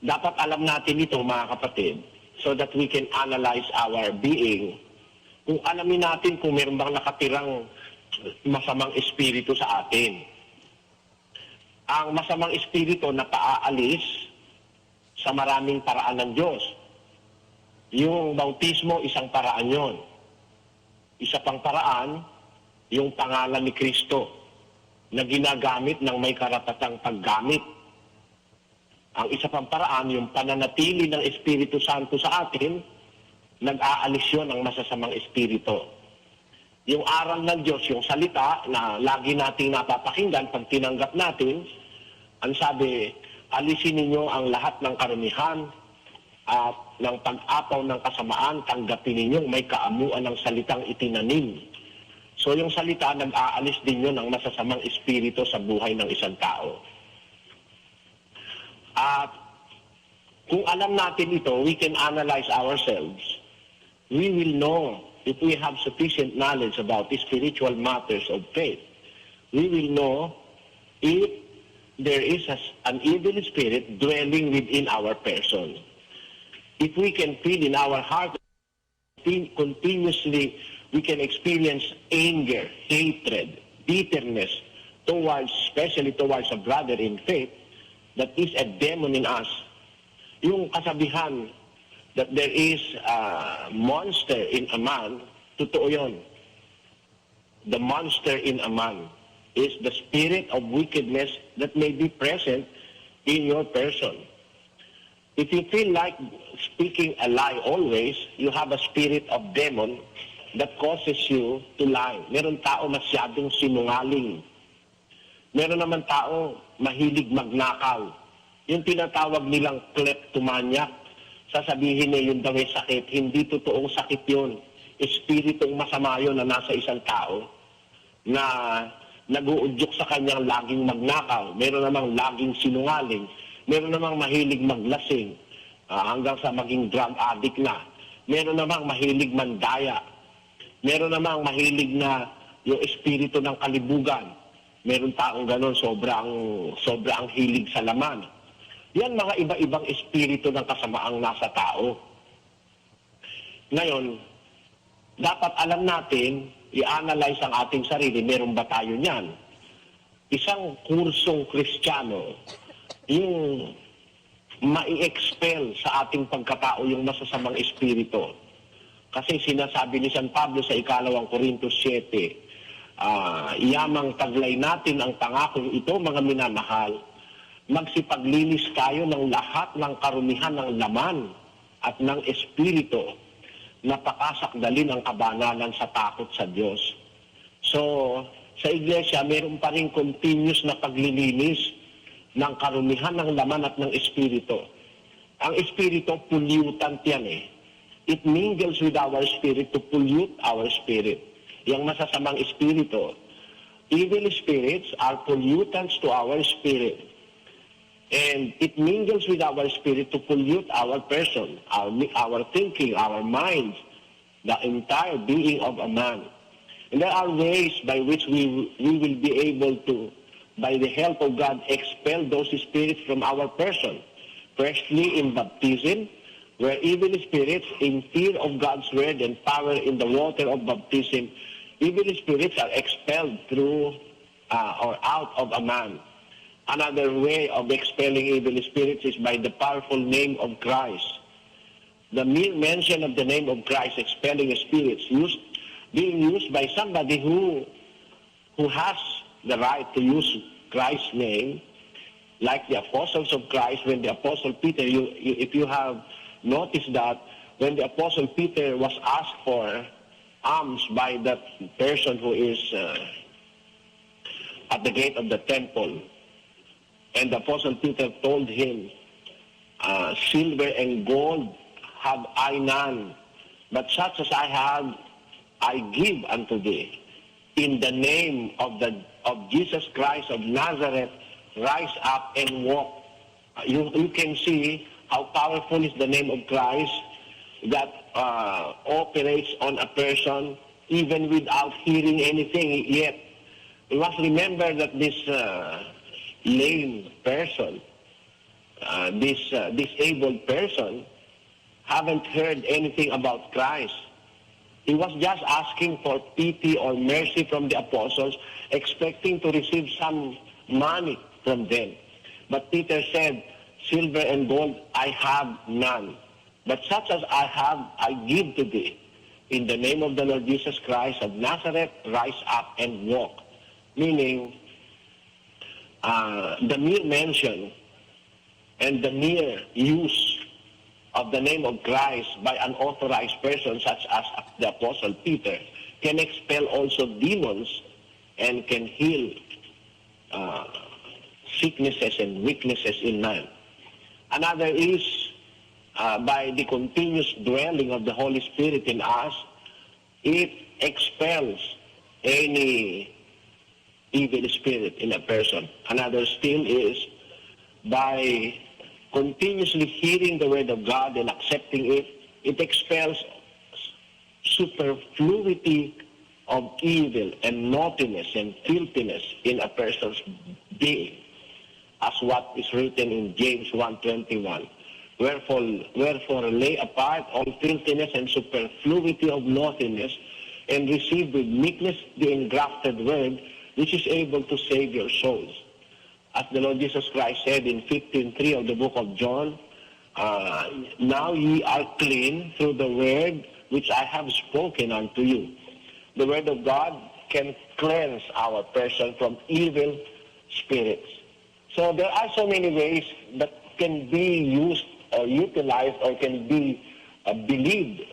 Dapat alam natin ito, mga kapatid, so that we can analyze our being. Kung alamin natin kung meron bang nakatirang masamang espiritu sa atin. Ang masamang espiritu na paaalis sa maraming paraan ng Diyos. Yung bautismo, isang paraan yon. Isa pang paraan, yung pangalan ni Kristo na ginagamit ng may karapatang paggamit. Ang isa pang paraan, yung pananatili ng Espiritu Santo sa atin, nag-aalis yun ng masasamang espiritu. Yung aral ng Diyos, yung salita na lagi nating napapakinggan pag tinanggap natin, ang sabi, alisin ninyo ang lahat ng karumihan at ng pag-apaw ng kasamaan, tanggapin ninyo may kaamuan ng salitang itinanim. So yung salita, nag-aalis din yun ng masasamang espiritu sa buhay ng isang tao. At kung alam natin ito, we can analyze ourselves. We will know if we have sufficient knowledge about the spiritual matters of faith. We will know if there is an evil spirit dwelling within our person. If we can feel in our heart continuously, we can experience anger, hatred, bitterness towards, especially towards a brother in faith, that is a demon in us. Yung kasabihan that there is a monster in a man, totoo yun. The monster in a man is the spirit of wickedness that may be present in your person. If you feel like speaking a lie always, you have a spirit of demon that causes you to lie. Meron tao masyadong sinungaling. Meron naman tao mahilig magnakaw. Yung tinatawag nilang kleptomaniac, sasabihin niya yun daw ay sakit. Hindi totoong sakit yun. Espiritong masama yun na nasa isang tao na nag-uudyok sa kanyang laging magnakaw. Meron namang laging sinungaling. Meron namang mahilig maglasing hanggang sa maging drug addict na. Meron namang mahilig mandaya. Meron namang mahilig na yung espiritu ng kalibugan. Meron taong ganon, sobrang hilig sa laman. Yan mga iba-ibang espiritu ng kasamaang nasa tao. Ngayon, dapat alam natin, i-analyze ang ating sarili, meron ba tayo niyan? Isang kursong Kristiyano, yung mai-expel sa ating pagkatao yung masasamang espiritu. Kasi sinasabi ni San Pablo sa 2 Corintios 7, yamang taglay natin ang pangakong ito, mga minamahal, magsipaglinis tayo ng lahat ng karumihan ng laman at ng espiritu, napakasakdalin ang kabanalan sa takot sa Diyos. So, sa iglesia, meron pa rin continuous na paglilinis ng karumihan ng laman at ng espiritu. Ang espiritu, pollutant yan eh. It mingles with our spirit to pollute our spirit. Yung masasamang espiritu, evil spirits are pollutants to our spirit. And it mingles with our spirit to pollute our person, our thinking, our minds, the entire being of a man. And there are ways by which we will be able to, by the help of God, expel those spirits from our person. Firstly, in baptism, where evil spirits, in fear of God's word and power in the water of baptism, evil spirits are expelled through or out of a man. Another way of expelling evil spirits is by the powerful name of Christ. The mere mention of the name of Christ expelling spirits being used by somebody who has the right to use Christ's name, like the apostles of Christ. When the Apostle Peter, if you have noticed that, when the Apostle Peter was asked for alms by that person who is at the gate of the temple, and the Apostle Peter told him, silver and gold have I none, but such as I have, I give unto thee. In the name of Jesus Christ of Nazareth, rise up and walk. You can see how powerful is the name of Christ that operates on a person even without hearing anything yet. You must remember that this lame person, this disabled person haven't heard anything about Christ. He was just asking for pity or mercy from the apostles, expecting to receive some money from them. But Peter said, "Silver and gold I have none, but such as I have I give to thee. In the name of the Lord Jesus Christ of Nazareth, rise up and walk." Meaning, the mere mention and the mere use of the name of Christ by an authorized person such as the Apostle Peter can expel also demons and can heal sicknesses and weaknesses in man. Another is by the continuous dwelling of the Holy Spirit in us, it expels any evil spirit in a person. Another still is by continuously hearing the word of God and accepting it, it expels superfluity of evil and naughtiness and filthiness in a person's being, as what is written in James 1:21. Wherefore lay apart all filthiness and superfluity of naughtiness, and receive with meekness the engrafted word, which is able to save your souls. As the Lord Jesus Christ said in 15:3 of the book of John, now ye are clean through the word which I have spoken unto you. The word of God can cleanse our person from evil spirits. So there are so many ways that can be used or utilized or can be believed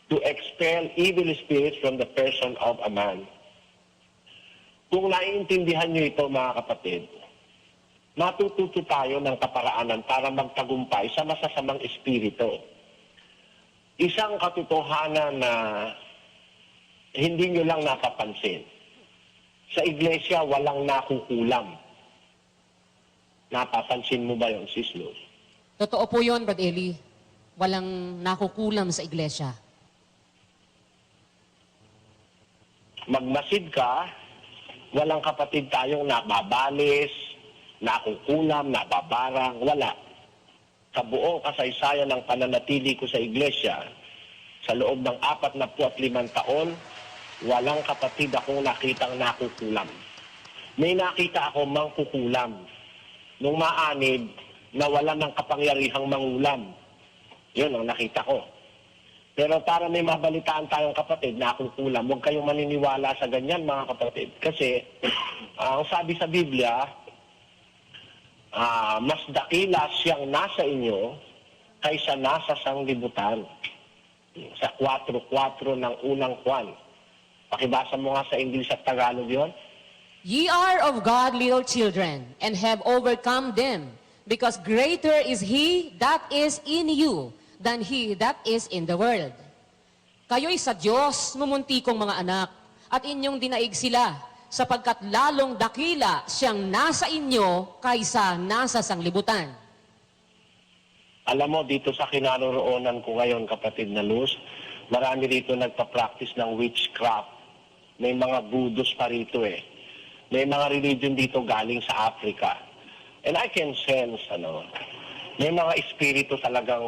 to expel evil spirits from the person of a man. Kung naiintindihan nyo ito, mga kapatid, matututo tayo ng kaparaanan para magtagumpay sa masasamang espiritu. Isang katotohanan na hindi nyo lang napapansin. Sa iglesia, walang nakukulam. Napapansin mo ba yun, Sis Luz? Totoo po yun, Brad Eli. Walang nakukulam sa iglesia. Magmasid ka, walang kapatid tayong nababalis, nakukulam, nababarang, wala. Sa buong kasaysayan ng pananatili ko sa iglesia, sa loob ng 45 taon, walang kapatid akong nakitang nakukulam. May nakita ako mangkukulam. Nung maanib, nawalan ng kapangyarihang mangulam. Yun ang nakita ko. Pero para may mabalitaan tayong kapatid, nakukulam, huwag kayong maniniwala sa ganyan, mga kapatid. Kasi, ang sabi sa Biblia, mas dakila siyang nasa inyo kaysa nasa sanglibutan. Sa 4:4 ng unang Juan. Pakibasa mo nga sa English at Tagalog yon. Ye are of God little children, and have overcome them, because greater is He that is in you than he that is in the world. Kayo'y sa Diyos, mumuntikong mga anak, at inyong dinaig sila, sapagkat lalong dakila siyang nasa inyo kaysa nasa sanglibutan. Alam mo, dito sa kinaroroonan ko ngayon, kapatid na Luz, marami dito nagpa-practice ng witchcraft. May mga budos pa rito eh. May mga religion dito galing sa Africa. And I can sense, may mga espiritu talagang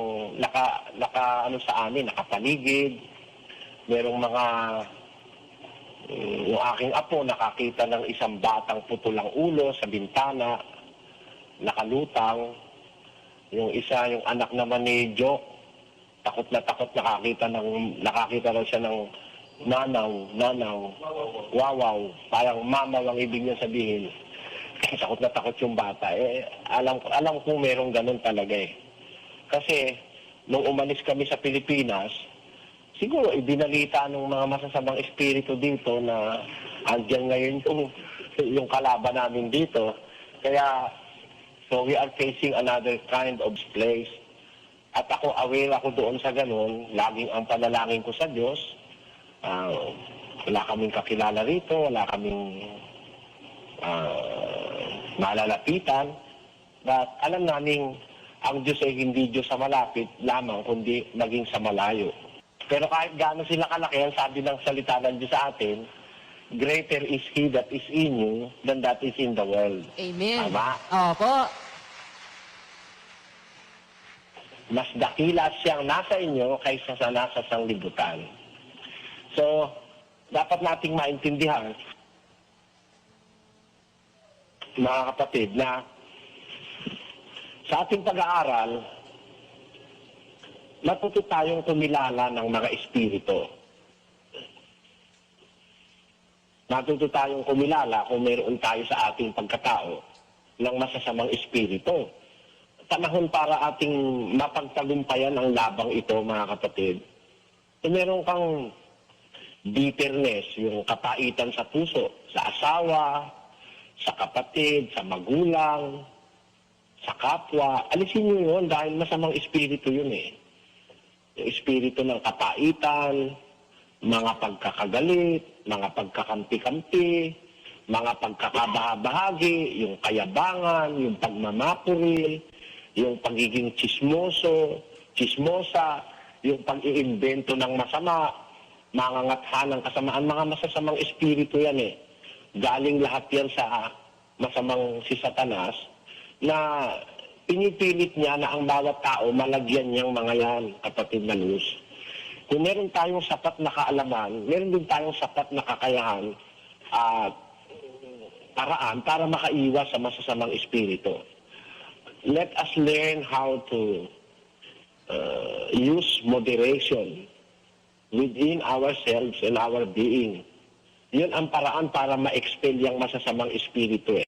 sa amin, nakapaligid. Merong mga, yung aking apo, nakakita ng isang batang putulang ulo sa bintana, nakalutang. Yung isa, yung anak naman ni Joke, takot nakakita raw siya ng nanaw, wawaw, parang mamaw ang ibig niya sabihin. Takot na takot yung bata. Alam ko merong ganun talaga eh. Kasi, nung umalis kami sa Pilipinas, siguro ibinalita ng mga masasamang espiritu dito na andyan ngayon yung kalaban namin dito. Kaya, so we are facing another kind of place. At ako, aware ako doon sa ganun. Laging ang panalangin ko sa Diyos. Wala kaming kakilala rito, wala kaming malalapitan. But alam namin, ang Diyos ay hindi Diyos sa malapit lamang, kundi maging sa malayo. Pero kahit gaano sila kalaki, ang sabi ng salita ng Diyos sa atin, greater is He that is in you than that is in the world. Amen. Tama? Opo. mas dakila siyang nasa inyo kaysa sa nasa sanglibutan. So, dapat nating maintindihan, mga kapatid, na sa ating pag-aaral, matuto tayong kumilala ng mga espiritu. Matuto tayong kumilala kung mayroon tayo sa ating pagkatao ng masasamang espiritu. Panahon para ating mapagtagumpayan ang labang ito, mga kapatid. Kung meron kang bitterness, yung kapaitan sa puso, sa asawa, sa kapatid, sa magulang, sa kapwa, alisin nyo yun dahil masamang espiritu yun eh. Yung espiritu ng kapaitan, mga pagkakagalit, mga pagkakampi-kampi, mga pagkakabahabahagi, yung kayabangan, yung pagmamapuril, yung pagiging chismosa, yung pag-iimbento ng masama, mangangatha ng kasamaan, mga masasamang espiritu yan eh. Galing lahat yan sa masamang si Satanas na pinipilit niya na ang bawat tao malagyan niyang mga yan, kapatid na Luz. Kung meron tayong sapat na kaalaman, meron din tayong sapat na kakayahan at paraan para makaiwas sa masasamang espiritu. Let us learn how to use moderation within ourselves and our being. Yun ang paraan para ma-expel yung masasamang espiritu eh.